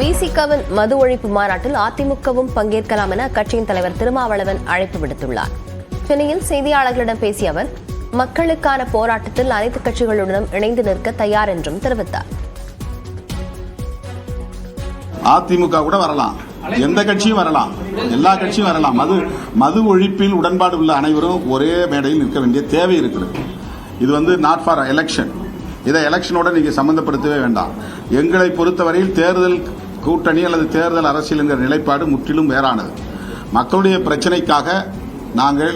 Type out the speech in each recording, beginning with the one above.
விசிகவின் மது ஒழிப்பு மாநாட்டில் அதிமுகவும் பங்கேற்கலாம் என அக்கட்சியின் தலைவர் திருமாவளவன் அழைப்பு விடுத்துள்ளார். சென்னையில் செய்தியாளர்களிடம் பேசிய அவர், மக்களுக்கான போராட்டத்தில் அனைத்து கட்சிகளுடனும் இணைந்து நிற்க தயார் என்றும் தெரிவித்தார். அதிமுக கூட வரலாம், எந்த கட்சியும் வரலாம், எல்லா கட்சியும் வரலாம். மது ஒழிப்பில் உடன்பாடு உள்ள அனைவரும் ஒரே மேடையில் நிற்க வேண்டிய தேவை இருக்கிறது. இது நாட் ஃபார் எலெக்ஷன். இதை எலெக்ஷனோட நீங்க சம்பந்தப்படுத்தவே வேண்டாம். எங்களை பொறுத்தவரையில் தேர்தல் கூட்டணி அல்லது தேர்தல் அரசியல் என்கிற நிலைப்பாடு முற்றிலும் வேறானது. மக்களுடைய பிரச்சனைக்காக நாங்கள்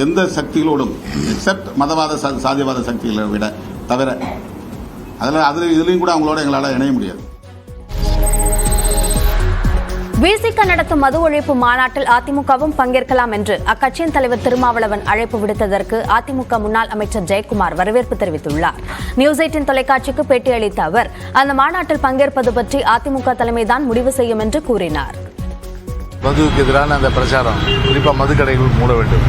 எந்த சக்திகளோடும் எக்ஸப்ட் மதவாத சாதியவாத சக்திகளை விட தவிர இதுலையும் கூட அவங்களோட எங்களால் இணைய முடியாது. விசிக நடத்தும் மது ஒழிப்பு மாநாட்டில் அதிமுகவும் பங்கேற்கலாம் என்று அக்கட்சியின் தலைவர் திருமாவளவன் அழைப்பு விடுத்ததற்கு அதிமுக முன்னாள் அமைச்சர் ஜெயக்குமார் வரவேற்பு தெரிவித்துள்ளார். நியூஸ் 18 தொலைக்காட்சிக்கு பேட்டியளித்த அவர், அந்த மாநாட்டில் பங்கேற்பது பற்றி அதிமுக தலைமைதான் முடிவு செய்யும் என்று கூறினார். மதுவுக்கு எதிரான அந்த பிரச்சாரம், குறிப்பாக மதுக்கடைகள் மூட வேண்டும்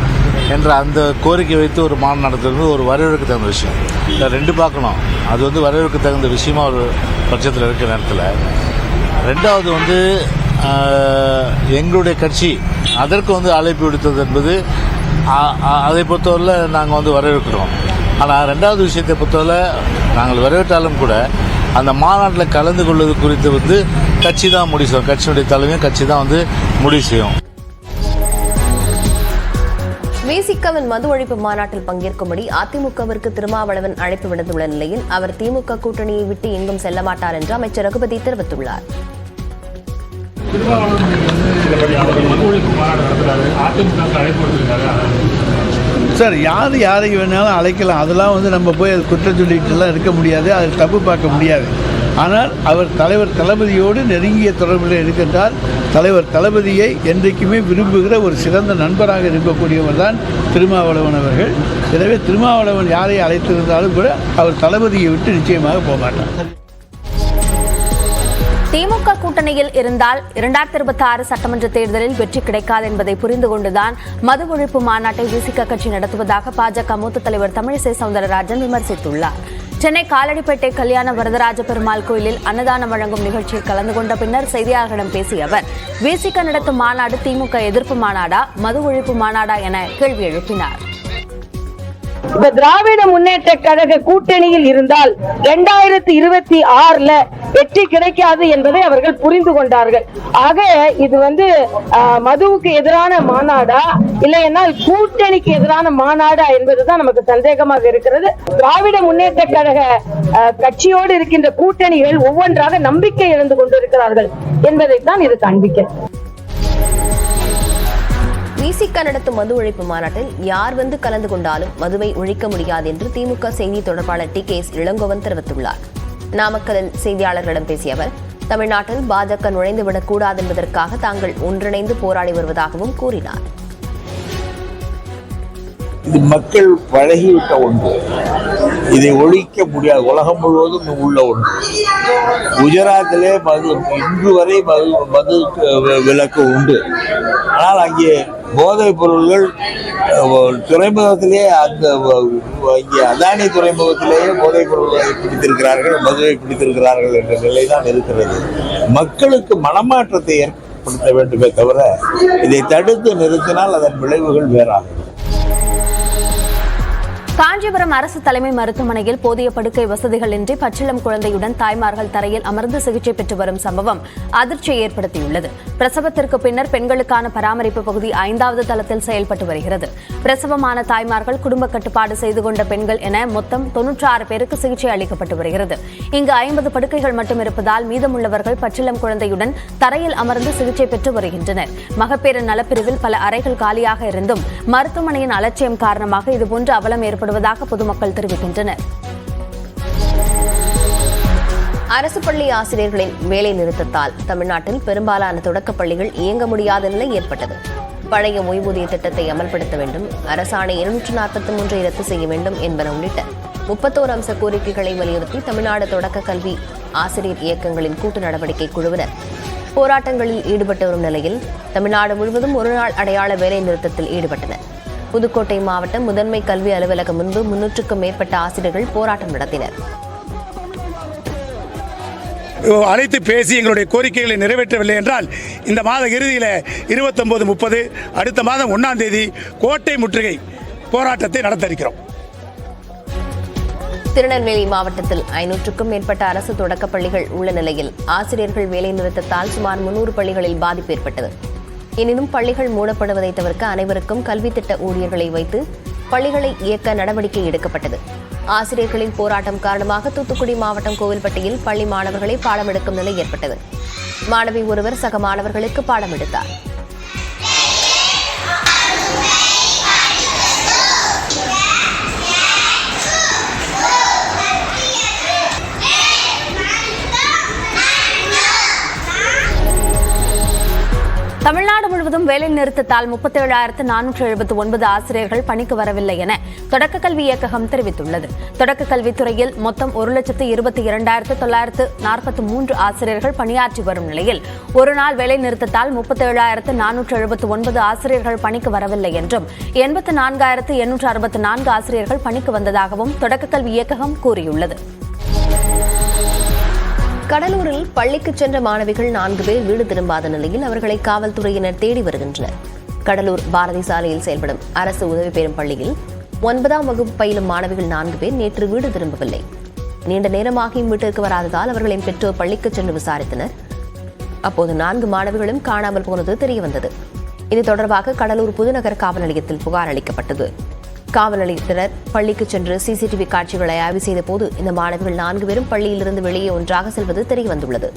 என்ற அந்த கோரிக்கை வைத்து ஒரு மாநாடு நடத்துறது ஒரு வரவேற்கு தகுந்த விஷயம். இந்த ரெண்டு பார்க்கணும். அது வரவேற்கு தகுந்த விஷயமா ஒரு பட்சத்தில் இருக்கிற நேரத்தில், ரெண்டாவது எங்களுடைய கட்சி அதற்கு அழைப்பு விடுத்தது என்பது அதை பொறுத்தவரையில் நாங்கள் வரவேற்கிறோம். ஆனால் ரெண்டாவது விஷயத்தை பொறுத்தவரை நாங்கள் வரவேற்றாலும் கூட அந்த மாநாட்டில் கலந்து கொள்வது குறித்து கட்சி தான் முடிவு செய்யும். கட்சியினுடைய தலைமையும் கட்சி தான் முடிவு செய்யும். விசிகவின் மது ஒழிப்பு மாநாட்டில் பங்கேற்கும்படி அதிமுகவிற்கு திருமாவளவன் அழைப்பு விடுத்துள்ள நிலையில் அவர் திமுக கூட்டணியை விட்டு எங்கும் செல்ல மாட்டார் என்று அமைச்சர் ரகுபதி தெரிவித்துள்ளார். சார், யாரை வேணாலும் அழைக்கலாம். அதெல்லாம் நம்ம போய் அது குற்றம் சொல்லிட்டுலாம் இருக்க முடியாது, அது தப்பு பார்க்க முடியாது. ஆனால் அவர் தலைவர் தளபதியோடு நெருங்கிய தொடர்பில் இருக்கின்றார். தலைவர் தளபதியை என்றைக்குமே விரும்புகிற ஒரு சிறந்த நண்பராக இருக்கக்கூடியவர் தான் திருமாவளவன் அவர்கள். எனவே திருமாவளவன் யாரை அழைத்திருந்தாலும் கூட அவர் தளபதியை விட்டு நிச்சயமாக போக மாட்டார். திமுக கூட்டணியில் இருந்தால் 2026 சட்டமன்ற தேர்தலில் வெற்றி கிடைக்காது என்பதை புரிந்து கொண்டுதான் மது ஒழிப்பு மாநாட்டை விசிக கட்சி நடத்துவதாக பாஜக மூத்த தலைவர் தமிழிசை சவுந்தரராஜன் விமர்சித்துள்ளார். சென்னை காலடிப்பேட்டை கல்யாண வரதராஜ பெருமாள் கோயிலில் அன்னதானம் வழங்கும் நிகழ்ச்சியில் கலந்து கொண்ட பின்னர் செய்தியாளர்களிடம் பேசிய அவர், விசிக நடத்தும் மாநாடு திமுக எதிர்ப்பு மாநாடா, மது ஒழிப்பு மாநாடா என கேள்வி எழுப்பினார். இப்ப திராவிட முன்னேற்ற கழக கூட்டணியில் இருந்தால் 2026 வெற்றி கிடைக்காது என்பதை அவர்கள் புரிந்து கொண்டார்கள். ஆக இது மதுவுக்கு எதிரான மாநாடா இல்லையென்றால் கூட்டணிக்கு எதிரான மாநாடா என்பதுதான் நமக்கு சந்தேகமாக இருக்கிறது. திராவிட முன்னேற்ற கழக கட்சியோடு இருக்கின்ற கூட்டணிகள் ஒவ்வொன்றாக நம்பிக்கை இழந்து கொண்டிருக்கிறார்கள் என்பதைத்தான் இது காண்பிக்கிறது. விசிக நடத்தும் மது ஒழிப்பு மாநாட்டில் யார் கலந்து கொண்டாலும் மதுவை ஒழிக்க முடியாது என்று திமுக செய்தி தொடர்பாளர் TKS இளங்கோவன் தெரிவித்துள்ளார். நாமக்கலில் செய்தியாளர்களிடம் பேசிய அவர், தமிழ்நாட்டில் பாஜக நுழைந்துவிடக் கூடாது என்பதற்காக தாங்கள் ஒன்றிணைந்து போராடி வருவதாகவும் கூறினார். இது மக்கள் பழகிவிட்ட ஒன்று, இதை ஒழிக்க முடியாது. உலகம் முழுவதும் உள்ள ஒன்று. குஜராத்திலே இன்று வரை மது விலக்கு உண்டு. ஆனால் அங்கே போதைப் பொருள்கள் துறைமுகத்திலே இங்கே அதானி துறைமுகத்திலேயே போதைப் பொருள்களை பிடித்திருக்கிறார்கள், மதுவை பிடித்திருக்கிறார்கள் என்ற நிலைதான் இருக்கிறது. மக்களுக்கு மனமாற்றத்தை ஏற்படுத்த வேண்டுமே தவிர இதை தடுத்து நிறுத்தினால் அதன் விளைவுகள் வேறாகும். காஞ்சிபுரம் அரசு தலைமை மருத்துவமனையில் போதிய படுக்கை வசதிகளின்றி பச்சிளம் குழந்தையுடன் தாய்மார்கள் தரையில் அமர்ந்து சிகிச்சை பெற்று வரும் சம்பவம் அதிர்ச்சியை ஏற்படுத்தியுள்ளது. பிரசவத்திற்கு பின்னர் பெண்களுக்கான பராமரிப்பு பகுதி 5வது தளத்தில் செயல்பட்டு வருகிறது. பிரசவமான தாய்மார்கள் குடும்ப கட்டுப்பாடு செய்து கொண்ட பெண்கள் என மொத்தம் 96 பேருக்கு சிகிச்சை அளிக்கப்பட்டு வருகிறது. இங்கு 50 படுக்கைகள் மட்டும் இருப்பதால் மீதமுள்ளவர்கள் பச்சிளம் குழந்தையுடன் தரையில் அமர்ந்து சிகிச்சை பெற்று வருகின்றனர். மகப்பேறு நலப்பிரிவில் பல அறைகள் காலியாக இருந்தும் மருத்துவமனையின் அலட்சியம் காரணமாக இதுபோன்ற அவலம் ஏற்படுவதாக பொதுமக்கள் தெரிவிக்கின்றனர். அரசு பள்ளி ஆசிரியர்களின் வேலை நிறுத்தத்தால் தமிழ்நாட்டில் பெரும்பாலான தொடக்கப் பள்ளிகள் இயங்க முடியாத நிலை ஏற்பட்டது. பழைய ஓய்வூதிய திட்டத்தை அமல்படுத்த வேண்டும், அரசாணை 243 ரத்து செய்ய வேண்டும் என்பன உள்ளிட்ட 31 அம்ச கோரிக்கைகளை வலியுறுத்தி தமிழ்நாடு தொடக்க கல்வி ஆசிரியர் இயக்கங்களின் கூட்டு நடவடிக்கை குழுவினர் போராட்டங்களில் ஈடுபட்டு வரும் நிலையில் தமிழ்நாடு முழுவதும் ஒருநாள் அடையாள வேலை நிறுத்தத்தில் ஈடுபட்டனர். புதுக்கோட்டை மாவட்ட முதன்மை கல்வி அலுவலகம் முன்பு 300க்கும் மேற்பட்ட ஆசிரியர்கள் போராட்டம் நடத்தினர். அழைத்து பேசி எங்களுடைய கோரிக்கைகளை நிறைவேற்றவில்லை என்றால் இந்த மாத இறுதியில் 29, 30 அடுத்த மாதம் 1ஆம் தேதி கோட்டை முற்றுகை போராட்டத்தை நடத்த இருக்கிறோம். திருநெல்வேலி மாவட்டத்தில் 500க்கும் மேற்பட்ட அரசு தொடக்கப் பள்ளிகள் உள்ள நிலையில் ஆசிரியர்கள் வேலைநிறுத்தத்தால் சுமார் 300 பள்ளிகளில் பாதிப்பு ஏற்பட்டது. எனினும் பள்ளிகள் மூடப்படுவதை தவிர்க்க அனைவருக்கும் கல்வி திட்ட ஊழியர்களை வைத்து பள்ளிகளை இயக்க நடவடிக்கை எடுக்கப்பட்டது. ஆசிரியர்களின் போராட்டம் காரணமாக தூத்துக்குடி மாவட்டம் கோவில்பட்டியில் பள்ளி மாணவர்களை பாடம் எடுக்கும் நிலை ஏற்பட்டது. மாணவி ஒருவர் சக மாணவர்களுக்கு பாடம் எடுத்தார். தமிழ்நாடு முழுவதும் வேலை நிறுத்தத்தால் 37,479 ஆசிரியர்கள் பணிக்கு வரவில்லை என தொடக்கக் கல்வி இயக்ககம் தெரிவித்துள்ளது. தொடக்கக் கல்வித்துறையில் மொத்தம் 1,22,943 ஆசிரியர்கள் பணியாற்றி வரும் நிலையில் ஒருநாள் வேலை நிறுத்தத்தால் 37,479 ஆசிரியர்கள் பணிக்கு வரவில்லை என்றும் 84,864 ஆசிரியர்கள் பணிக்கு வந்ததாகவும் தொடக்கக் கல்வி இயக்ககம் கூறியுள்ளது. கடலூரில் பள்ளிக்கு சென்ற மாணவிகள் 4 பேர் வீடு திரும்பாத நிலையில் அவர்களை காவல்துறையினர் தேடி வருகின்றனர். கடலூர் பாரதி சாலையில் செயல்படும் அரசு உதவி பெறும் பள்ளியில் 9ஆம் வகுப்பு பயிலும் மாணவிகள் 4 பேர் நேற்று வீடு திரும்பவில்லை. நீண்ட நேரமாகியும் வீட்டிற்கு வராததால் அவர்களின் பெற்றோர் பள்ளிக்கு சென்று விசாரித்தனர். அப்போது 4 மாணவிகளும் காணாமல் போனது தெரியவந்தது. இது தொடர்பாக கடலூர் புதுநகர் காவல் நிலையத்தில் புகார் அளிக்கப்பட்டது. காவல் நிலையத்தினர் பள்ளிக்கு சென்று சிசிடிவி காட்சிகளை ஆய்வு செய்த போது இந்த மாணவிகள் 4 பேரும் பள்ளியிலிருந்து வெளியே ஒன்றாக செல்வது தெரியவந்துள்ளது.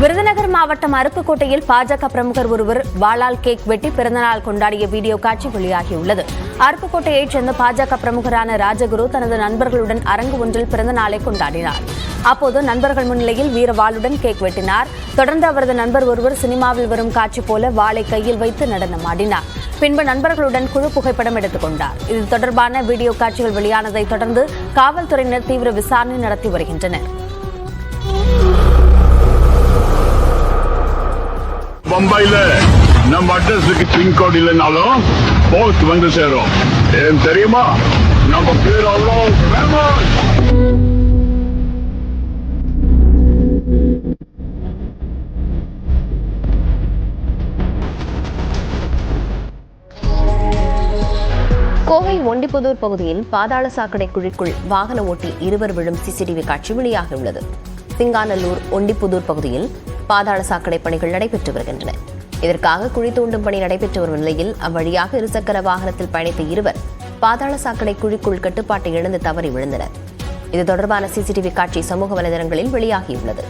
விருதுநகர் மாவட்டம் அருப்புக்கோட்டையில் பாஜக பிரமுகர் ஒருவர் வாளால் கேக் வெட்டி பிறந்தநாள் கொண்டாடிய வீடியோ காட்சி வெளியாகியுள்ளது. அருப்புக்கோட்டையைச் சேர்ந்த பாஜக பிரமுகரான ராஜகுரு தனது நண்பர்களுடன் அரங்கு ஒன்றில் பிறந்த நாளை கொண்டாடினார். அப்போது நண்பர்கள் முன்னிலையில் வீரவாளுடன் கேக் வெட்டினார். தொடர்ந்து அவரது நண்பர் ஒருவர் சினிமாவில் வரும் காட்சி போல வாளை கையில் வைத்து நடனமாடினார். பின்பு நண்பர்களுடன் குழு புகைப்படம் எடுத்துக் கொண்டார். இது தொடர்பான வீடியோ காட்சிகள் வெளியானதை தொடர்ந்து காவல்துறையினர் தீவிர விசாரணை நடத்தி வருகின்றனர். பம்பாயில நம்ம அட்ரஸுக்கு பின்கோட் இல்லைனாலும் போஸ்ட் வந்து சேரும். ஏன் தெரியுமா? நம்ம பேர் அவ்வளோ ஃபேமஸ். கோவை ஒண்டிப்புதூர் பகுதியில் பாதாள சாக்கடை குழிக்குள் வாகன ஓட்டி 2 விழும் சிசிடிவி காட்சி வெளியாகியுள்ளது. சிங்காநல்லூர் ஒண்டிப்புதூர் பகுதியில் பாதாள சாக்கடை பணிகள் நடைபெற்று வருகின்றன. இதற்காக குழி தோண்டும் பணி நடைபெற்று வரும் நிலையில் அவ்வழியாக இருசக்கர வாகனத்தில் பயணித்த 2 பாதாள சாக்கடை குழிக்குள் கட்டுப்பாட்டை இழந்து தவறி விழுந்தனர். இது தொடர்பான சிசிடிவி காட்சி சமூக வலைதளங்களில் வெளியாகியுள்ளது.